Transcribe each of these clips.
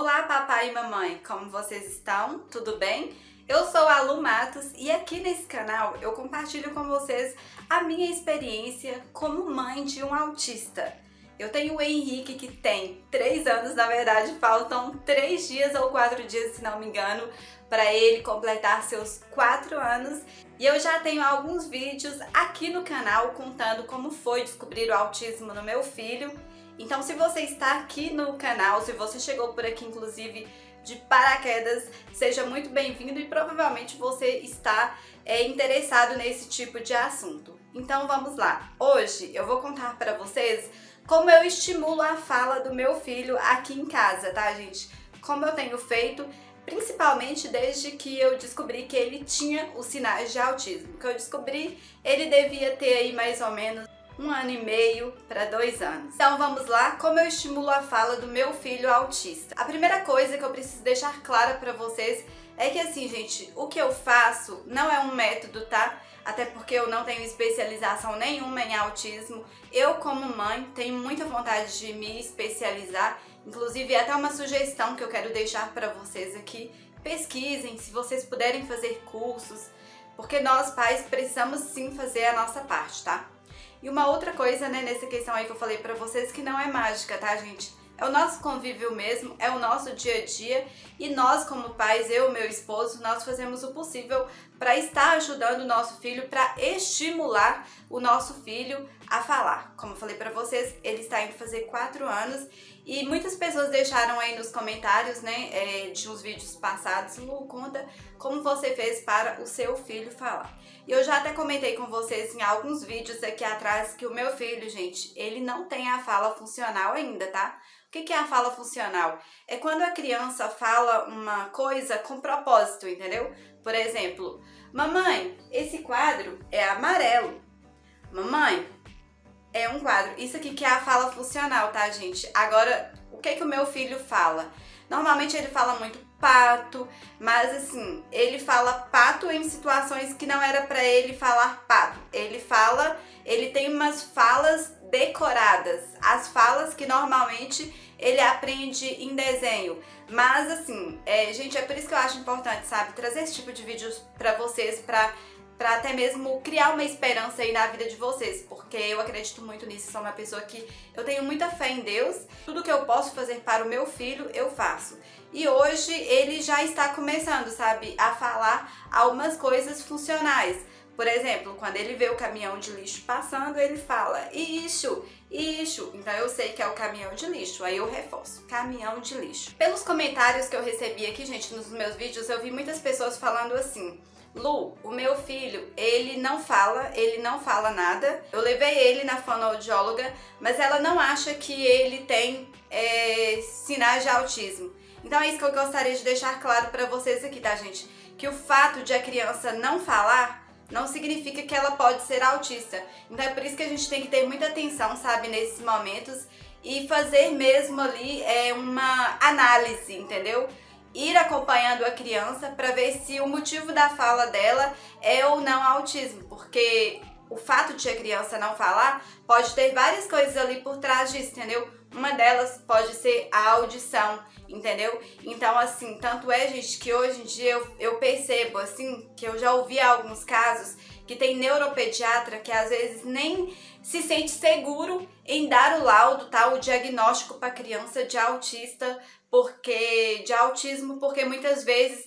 Olá, papai e mamãe, como vocês estão? Tudo bem? Eu sou a Lu Matos e aqui nesse canal eu compartilho com vocês a minha experiência como mãe de um autista. Eu tenho o Henrique que tem 3 anos, na verdade faltam 3 dias ou 4 dias, se não me engano, para ele completar seus 4 anos. E eu já tenho alguns vídeos aqui no canal contando como foi descobrir o autismo no meu filho. Então, se você está aqui no canal, se você chegou por aqui inclusive de paraquedas, seja muito bem-vindo e provavelmente você está interessado nesse tipo de assunto. Então vamos lá! Hoje eu vou contar para vocês como eu estimulo a fala do meu filho aqui em casa, tá, gente? Como eu tenho feito, principalmente desde que eu descobri que ele tinha os sinais de autismo. Que eu descobri, ele devia ter aí mais ou menos 1 ano e meio para 2 anos. Então vamos lá, como eu estimulo a fala do meu filho autista. A primeira coisa que eu preciso deixar clara para vocês é que assim, gente, o que eu faço não é um método, tá? Até porque eu não tenho especialização nenhuma em autismo. Eu, como mãe, tenho muita vontade de me especializar. Inclusive, é até uma sugestão que eu quero deixar para vocês aqui. Pesquisem, se vocês puderem fazer cursos, porque nós pais precisamos sim fazer a nossa parte, tá? E uma outra coisa, né, nessa questão aí que eu falei pra vocês, que não é mágica, tá, gente? É o nosso convívio mesmo, é o nosso dia a dia e nós como pais, eu e meu esposo, nós fazemos o possível para estar ajudando o nosso filho, para estimular o nosso filho a falar. Como eu falei pra vocês, ele está indo fazer 4 anos e muitas pessoas deixaram aí nos comentários, né, de uns vídeos passados, Lu, conta como você fez para o seu filho falar. E eu já até comentei com vocês em alguns vídeos aqui atrás que o meu filho, gente, ele não tem a fala funcional ainda, tá? O que é a fala funcional? É quando a criança fala uma coisa com propósito, entendeu? Por exemplo, mamãe, esse quadro é amarelo. Mamãe, é um quadro. Isso aqui que é a fala funcional, tá, gente? Agora, o que o meu filho fala? Normalmente ele fala muito pato, mas assim, ele fala pato em situações que não era pra ele falar pato. Ele tem umas falas decoradas, as falas que normalmente ele aprende em desenho. Mas assim, gente, é por isso que eu acho importante, sabe, trazer esse tipo de vídeos pra vocês, pra até mesmo criar uma esperança aí na vida de vocês, porque eu acredito muito nisso, sou uma pessoa que eu tenho muita fé em Deus, tudo que eu posso fazer para o meu filho, eu faço. E hoje ele já está começando, sabe, a falar algumas coisas funcionais. Por exemplo, quando ele vê o caminhão de lixo passando, ele fala ixo, ixo. Então eu sei que é o caminhão de lixo, aí eu reforço, caminhão de lixo. Pelos comentários que eu recebi aqui, gente, nos meus vídeos, eu vi muitas pessoas falando assim: Lu, o meu filho, ele não fala nada. Eu levei ele na fonoaudióloga, mas ela não acha que ele tem sinais de autismo. Então é isso que eu gostaria de deixar claro pra vocês aqui, tá, gente? Que o fato de a criança não falar não significa que ela pode ser autista. Então é por isso que a gente tem que ter muita atenção, sabe, nesses momentos e fazer mesmo ali uma análise, entendeu? Ir acompanhando a criança para ver se o motivo da fala dela é ou não autismo, porque o fato de a criança não falar pode ter várias coisas ali por trás disso, entendeu? Uma delas pode ser a audição, entendeu? Então, assim, tanto é, gente, que hoje em dia eu percebo, assim, que eu já ouvi alguns casos que tem neuropediatra que às vezes nem se sente seguro em dar o laudo, tá? O diagnóstico para criança de autista, de autismo, porque muitas vezes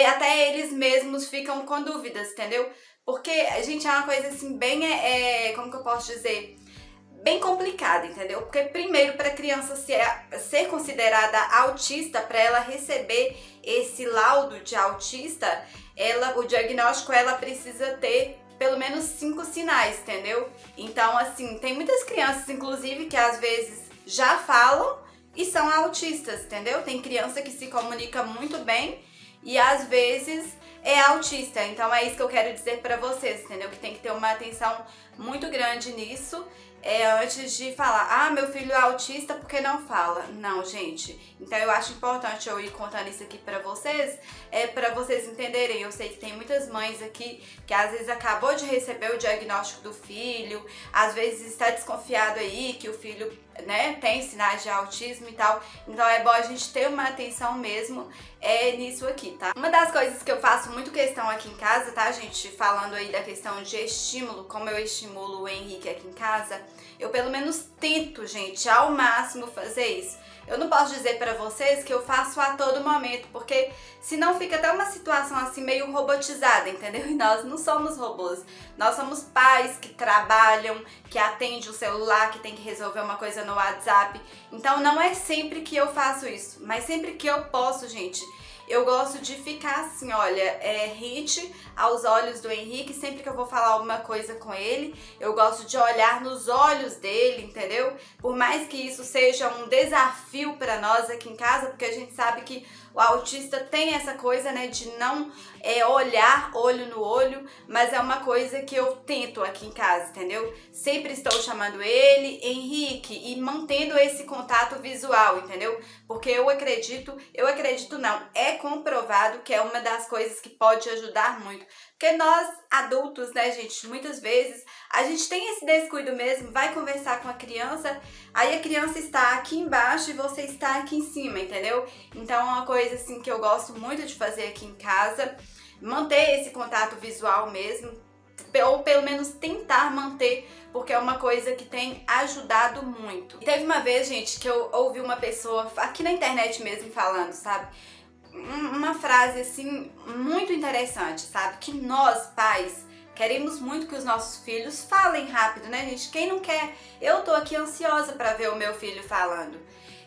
até eles mesmos ficam com dúvidas, entendeu? Porque, gente, é uma coisa assim bem, como que eu posso dizer, bem complicada, entendeu? Porque primeiro, para a criança ser considerada autista, para ela receber esse laudo de autista, o diagnóstico, ela precisa ter pelo menos 5 sinais, entendeu? Então, assim, tem muitas crianças, inclusive, que às vezes já falam e são autistas, entendeu? Tem criança que se comunica muito bem e às vezes é autista. Então é isso que eu quero dizer pra vocês, entendeu? Que tem que ter uma atenção muito grande nisso antes de falar, ah, meu filho é autista porque não fala. Não, gente. Então eu acho importante eu ir contando isso aqui pra vocês, pra vocês entenderem. Eu sei que tem muitas mães aqui que às vezes acabou de receber o diagnóstico do filho, às vezes está desconfiado aí que o filho, né, tem sinais de autismo e tal. Então é bom a gente ter uma atenção mesmo nisso aqui, tá? Uma das coisas que eu faço muito questão aqui em casa, tá, gente? Falando aí da questão de estímulo, como eu estimulo o Henrique aqui em casa, eu pelo menos tento, gente, ao máximo fazer isso. Eu não posso dizer pra vocês que eu faço a todo momento, porque senão fica até uma situação assim meio robotizada, entendeu? E nós não somos robôs. Nós somos pais que trabalham, que atendem o celular, que tem que resolver uma coisa no WhatsApp. Então não é sempre que eu faço isso, mas sempre que eu posso, gente, eu gosto de ficar assim, olha, hit aos olhos do Henrique, sempre que eu vou falar alguma coisa com ele, eu gosto de olhar nos olhos dele, entendeu? Por mais que isso seja um desafio para nós aqui em casa, porque a gente sabe que o autista tem essa coisa, né, de não olhar olho no olho, mas é uma coisa que eu tento aqui em casa, entendeu? Sempre estou chamando ele, Henrique, e mantendo esse contato visual, entendeu? Porque eu acredito não, é comprovado que é uma das coisas que pode ajudar muito. Porque nós, adultos, né, gente, muitas vezes a gente tem esse descuido mesmo, vai conversar com a criança, aí a criança está aqui embaixo e você está aqui em cima, entendeu? Então é uma coisa assim que eu gosto muito de fazer aqui em casa, manter esse contato visual mesmo, ou pelo menos tentar manter, porque é uma coisa que tem ajudado muito. E teve uma vez, gente, que eu ouvi uma pessoa aqui na internet mesmo falando, sabe? Uma frase assim muito interessante, sabe? Que nós, pais, queremos muito que os nossos filhos falem rápido, né, gente? Quem não quer? Eu tô aqui ansiosa pra ver o meu filho falando.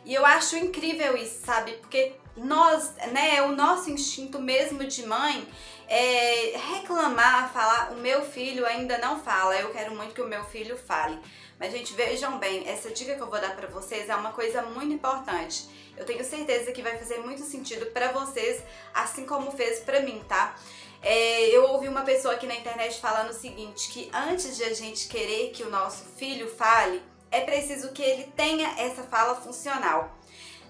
E eu acho incrível isso, sabe? Porque nós, né, o nosso instinto mesmo de mãe é reclamar, falar, o meu filho ainda não fala, eu quero muito que o meu filho fale. Mas, gente, vejam bem, essa dica que eu vou dar pra vocês é uma coisa muito importante. Eu tenho certeza que vai fazer muito sentido pra vocês, assim como fez pra mim, tá? Eu ouvi uma pessoa aqui na internet falando o seguinte, que antes de a gente querer que o nosso filho fale, é preciso que ele tenha essa fala funcional.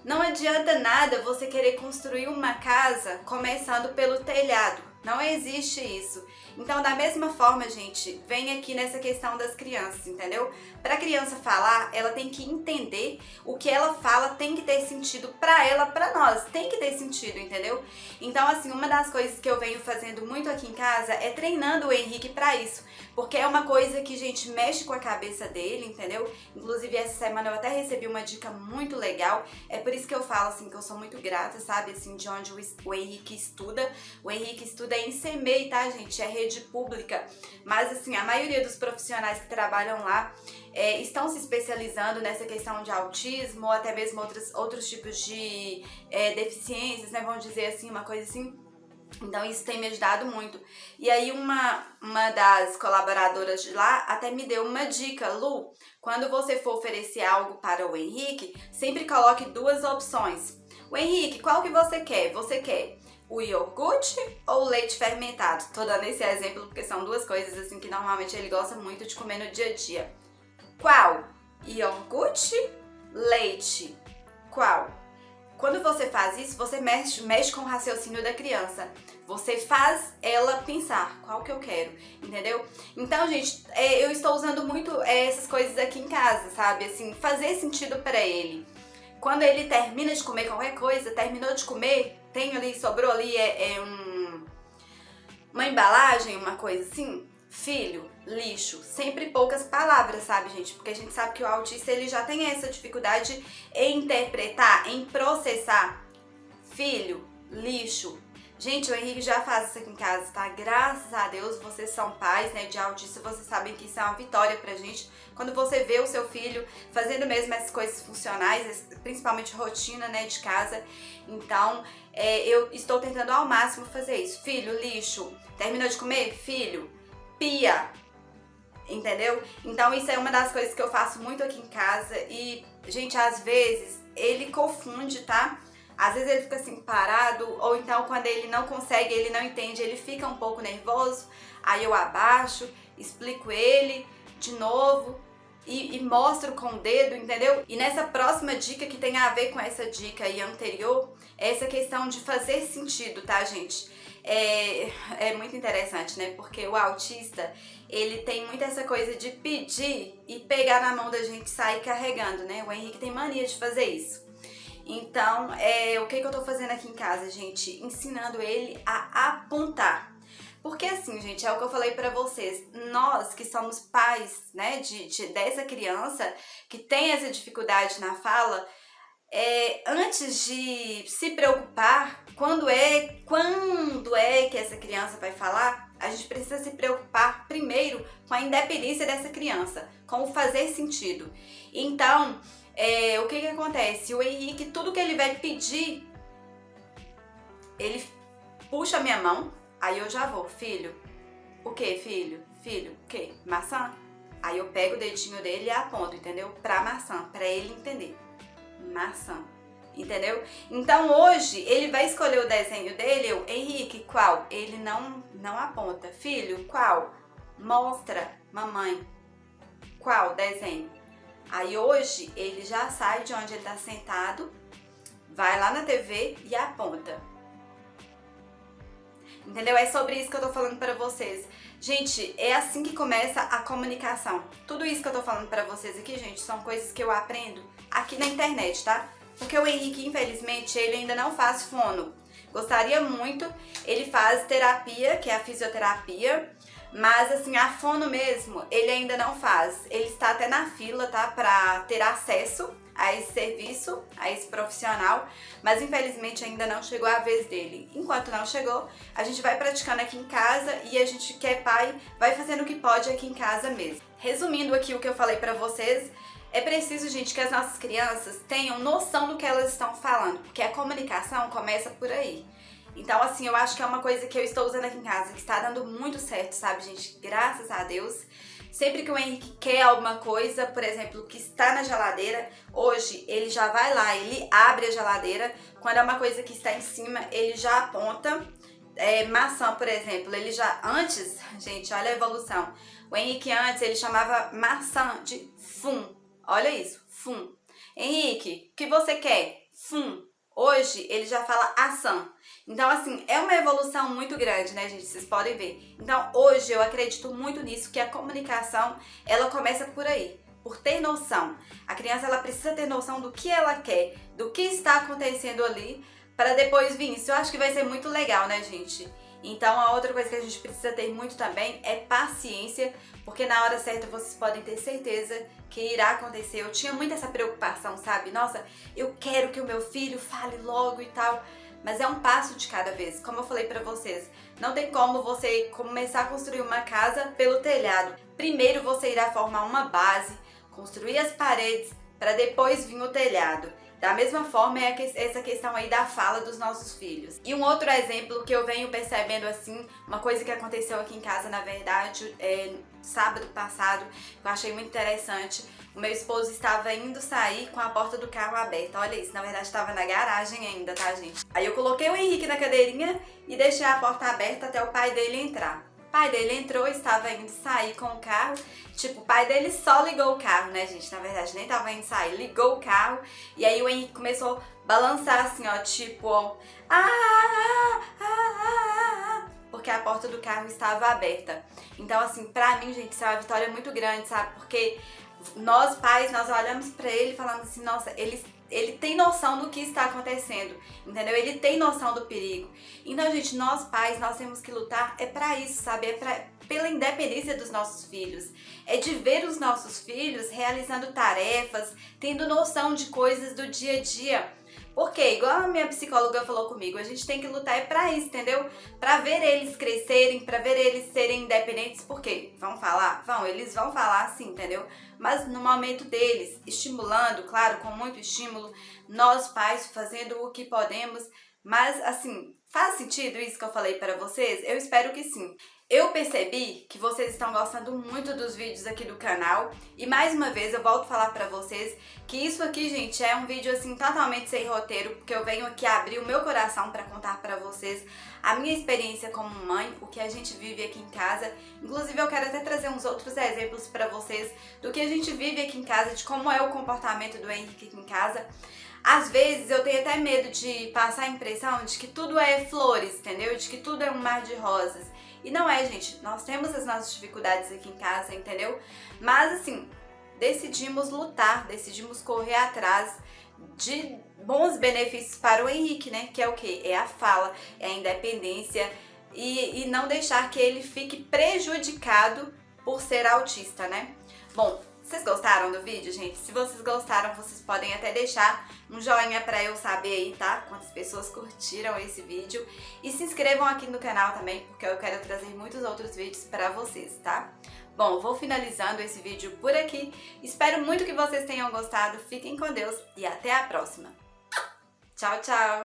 Não adianta nada você querer construir uma casa começando pelo telhado. Não existe isso. Então, da mesma forma, gente, vem aqui nessa questão das crianças, entendeu? Para a criança falar, ela tem que entender o que ela fala, tem que ter sentido para ela, para nós, tem que ter sentido, entendeu? Então, assim, uma das coisas que eu venho fazendo muito aqui em casa é treinando o Henrique para isso, porque é uma coisa que, gente, mexe com a cabeça dele, entendeu? Inclusive, essa semana eu até recebi uma dica muito legal, é por isso que eu falo, assim, que eu sou muito grata, sabe, assim, de onde o Henrique estuda. O Henrique estuda em CEMEI, tá, gente? É rede pública, mas assim, a maioria dos profissionais que trabalham lá estão se especializando nessa questão de autismo ou até mesmo outros tipos de deficiências, né, vamos dizer assim, uma coisa assim. Então isso tem me ajudado muito. E aí uma das colaboradoras de lá até me deu uma dica, Lu, quando você for oferecer algo para o Henrique, sempre coloque duas opções. O Henrique, qual que você quer? Você quer o iogurte ou o leite fermentado? Tô dando esse exemplo porque são duas coisas assim que normalmente ele gosta muito de comer no dia a dia. Qual? Iogurte, leite. Qual? Quando você faz isso, você mexe com o raciocínio da criança. Você faz ela pensar qual que eu quero, entendeu? Então, gente, eu estou usando muito essas coisas aqui em casa, sabe? Assim, fazer sentido para ele. Quando ele termina de comer qualquer coisa, terminou de comer, tem ali, sobrou ali uma embalagem, uma coisa assim, filho, lixo, sempre poucas palavras, sabe, gente? Porque a gente sabe que o autista, ele já tem essa dificuldade em interpretar, em processar. Filho, lixo. Gente, o Henrique já faz isso aqui em casa, tá? Graças a Deus, vocês são pais, né, de autista, vocês sabem que isso é uma vitória pra gente. Quando você vê o seu filho fazendo mesmo essas coisas funcionais, principalmente rotina, né, de casa. Então, eu estou tentando ao máximo fazer isso. Filho, lixo. Terminou de comer? Filho, pia. Entendeu? Então, isso é uma das coisas que eu faço muito aqui em casa. E, gente, às vezes, ele confunde, tá? Às vezes ele fica assim parado, ou então quando ele não consegue, ele não entende, ele fica um pouco nervoso, aí eu abaixo, explico ele de novo, e mostro com o dedo, entendeu? E nessa próxima dica, que tem a ver com essa dica aí anterior, é essa questão de fazer sentido, tá, gente? É muito interessante, né? Porque o autista, ele tem muito essa coisa de pedir e pegar na mão da gente e sair carregando, né? O Henrique tem mania de fazer isso. Então, o que eu tô fazendo aqui em casa, gente? Ensinando ele a apontar. Porque assim, gente, é o que eu falei pra vocês, nós que somos pais, né, dessa criança que tem essa dificuldade na fala, antes de se preocupar, quando é que essa criança vai falar, a gente precisa se preocupar primeiro com a independência dessa criança, com o fazer sentido. Então, o que acontece? O Henrique, tudo que ele vai pedir, ele puxa a minha mão, aí eu já vou, filho, o que, filho? Filho, o que? Maçã? Aí eu pego o dedinho dele e aponto, entendeu? Pra maçã, pra ele entender. Maçã, entendeu? Então hoje ele vai escolher o desenho dele, Henrique, qual? Ele não aponta. Filho, qual? Mostra, mamãe. Qual desenho? Aí hoje ele já sai de onde ele tá sentado, vai lá na TV e aponta. Entendeu? É sobre isso que eu tô falando pra vocês. Gente, é assim que começa a comunicação. Tudo isso que eu tô falando pra vocês aqui, gente, são coisas que eu aprendo aqui na internet, tá? Porque o Henrique, infelizmente, ele ainda não faz fono. Gostaria muito, ele faz terapia, que é a fisioterapia, mas assim, a fono mesmo, ele ainda não faz. Ele está até na fila, tá? Pra ter acesso a esse serviço, a esse profissional, mas infelizmente ainda não chegou a vez dele. Enquanto não chegou, a gente vai praticando aqui em casa e a gente que é pai vai fazendo o que pode aqui em casa mesmo. Resumindo aqui o que eu falei pra vocês, é preciso, gente, que as nossas crianças tenham noção do que elas estão falando, porque a comunicação começa por aí. Então, assim, eu acho que é uma coisa que eu estou usando aqui em casa, que está dando muito certo, sabe, gente? Graças a Deus. Sempre que o Henrique quer alguma coisa, por exemplo, que está na geladeira, hoje ele já vai lá, ele abre a geladeira. Quando é uma coisa que está em cima, ele já aponta. Maçã, por exemplo, ele já... Antes, gente, olha a evolução. O Henrique antes, ele chamava maçã de fum. Olha isso, fum. Henrique, o que você quer? Fum. Hoje, ele já fala ação. Então, assim, é uma evolução muito grande, né, gente? Vocês podem ver. Então, hoje, eu acredito muito nisso, que a comunicação, ela começa por aí. Por ter noção. A criança, ela precisa ter noção do que ela quer, do que está acontecendo ali, para depois vir. Isso eu acho que vai ser muito legal, né, gente? Então, a outra coisa que a gente precisa ter muito também é paciência, porque na hora certa vocês podem ter certeza que irá acontecer. Eu tinha muito essa preocupação, sabe? Nossa, eu quero que o meu filho fale logo e tal, mas é um passo de cada vez. Como eu falei pra vocês, não tem como você começar a construir uma casa pelo telhado. Primeiro você irá formar uma base, construir as paredes, para depois vir o telhado. Da mesma forma é essa questão aí da fala dos nossos filhos. E um outro exemplo que eu venho percebendo assim, uma coisa que aconteceu aqui em casa, na verdade, sábado passado, que eu achei muito interessante. O meu esposo estava indo sair com a porta do carro aberta. Olha isso, na verdade estava na garagem ainda, tá, gente? Aí eu coloquei o Henrique na cadeirinha e deixei a porta aberta até o pai dele entrar. O pai dele entrou, estava indo sair com o carro. Tipo, o pai dele só ligou o carro, né, gente? Na verdade, nem tava indo sair. Ligou o carro e aí o Henrique começou a balançar assim, ó, tipo, ó, porque a porta do carro estava aberta. Então, assim, pra mim, gente, isso é uma vitória muito grande, sabe? Porque nós pais, nós olhamos pra ele falando assim, nossa, ele tem noção do que está acontecendo, entendeu? Ele tem noção do perigo. Então, gente, nós pais, nós temos que lutar, pra isso, sabe? Pela independência dos nossos filhos. É de ver os nossos filhos realizando tarefas, tendo noção de coisas do dia a dia. Porque, igual a minha psicóloga falou comigo, a gente tem que lutar pra isso, entendeu? Pra ver eles crescerem, pra ver eles serem independentes. Por quê? Vão falar? Vão, eles vão falar sim, entendeu? Mas no momento deles, estimulando, claro, com muito estímulo, nós pais fazendo o que podemos. Mas, assim, faz sentido isso que eu falei pra vocês? Eu espero que sim. Eu percebi que vocês estão gostando muito dos vídeos aqui do canal e mais uma vez eu volto a falar pra vocês que isso aqui, gente, é um vídeo assim totalmente sem roteiro, porque eu venho aqui abrir o meu coração pra contar pra vocês a minha experiência como mãe, o que a gente vive aqui em casa. Inclusive eu quero até trazer uns outros exemplos pra vocês do que a gente vive aqui em casa, de como é o comportamento do Henrique aqui em casa. Às vezes eu tenho até medo de passar a impressão de que tudo é flores, entendeu? De que tudo é um mar de rosas. E não é, gente. Nós temos as nossas dificuldades aqui em casa, entendeu? Mas assim, decidimos lutar, decidimos correr atrás de bons benefícios para o Henrique, né? Que é o quê? É a fala, é a independência e não deixar que ele fique prejudicado por ser autista, né? Bom, vocês gostaram do vídeo, gente? Se vocês gostaram, vocês podem até deixar um joinha pra eu saber aí, tá? Quantas pessoas curtiram esse vídeo. E se inscrevam aqui no canal também, porque eu quero trazer muitos outros vídeos pra vocês, tá? Bom, vou finalizando esse vídeo por aqui. Espero muito que vocês tenham gostado. Fiquem com Deus e até a próxima. Tchau, tchau!